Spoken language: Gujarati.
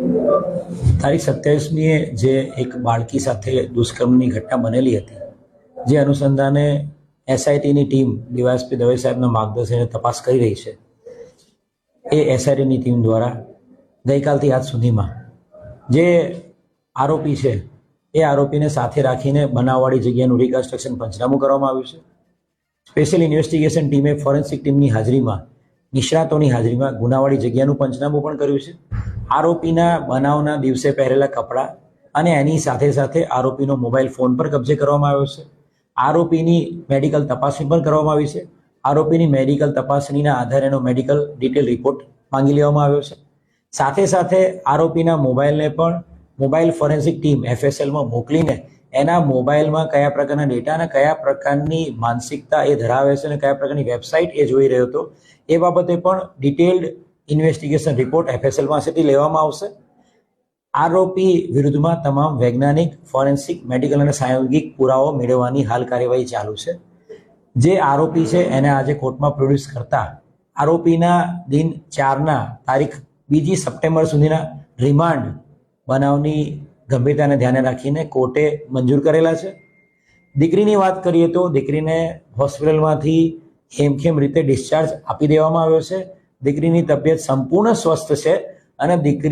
તારીખ 27મીએ જે એક બાળકી સાથે દુષ્કર્મની ઘટના બનેલી હતી, જે અનુસંધાને એસઆઈટીની ટીમ ડીવાયએસપી દવે સાહેબના માર્ગદર્શને તપાસ કરી રહી છે. એ એસઆઈટીની ટીમ દ્વારા ગઈકાલથી આજ સુધીમાં જે આરોપી છે એ આરોપીને સાથે રાખીને બનાવવાળી જગ્યાનું રિકન્સ્ટ્રક્શન પંચનામું કરવામાં આવ્યું છે. સ્પેશિયલ ઇન્વેસ્ટિગેશન ટીમે ફોરેન્સિક ટીમની હાજરીમાં, નિષ્ણાતોની હાજરીમાં ગુનાવાળી જગ્યાનું પંચનામું પણ કર્યું છે. આરોપીના બનાવના દિવસે પહેરેલા કપડાં અને એની સાથે સાથે આરોપીનો મોબાઈલ ફોન પર કબજે કરવામાં આવ્યો છે. આરોપીની મેડિકલ તપાસણી પણ કરવામાં આવી છે. આરોપીની મેડિકલ તપાસણીના આધારે એનો મેડિકલ ડિટેલ રિપોર્ટ માંગી લેવામાં આવ્યો છે. સાથે સાથે આરોપીના મોબાઈલને પણ મોબાઈલ ફોરેન્સિક ટીમ એફએસએલમાં મોકલીને એના મોબાઈલમાં કયા પ્રકારના ડેટા અને કયા પ્રકારની માનસિકતા એ ધરાવે છે અને કયા પ્રકારની વેબસાઇટ એ જોઈ રહ્યો હતો એ બાબતે પણ ડિટેલ્ડ ઇન્વેસ્ટિગેશન રિપોર્ટ એફએસએલ પાસેથી લેવામાં આવશે. આરોપી વિરુદ્ધમાં તમામ વૈજ્ઞાનિક, ફોરેન્સિક, મેડિકલ અને સાયોગિક પુરાવો મેળવવાની હાલ કાર્યવાહી ચાલુ છે. જે આરોપી છે એને આજે કોર્ટમાં પ્રોડ્યુસ કરતા આરોપીના દિન 4ના તારીખ 2 સપ્ટેમ્બર સુધીના રિમાન્ડ બનાવની ગંભીરતાને ધ્યાને રાખીને કોર્ટે મંજૂર કરેલા છે. દીકરીની વાત કરીએ તો દીકરીને હોસ્પિટલમાંથી હેમખેમ રીતે ડિસ્ચાર્જ આપી દેવામાં આવ્યો છે. દીકરીની તબિયત સંપૂર્ણ સ્વસ્થ છે અને દીકરી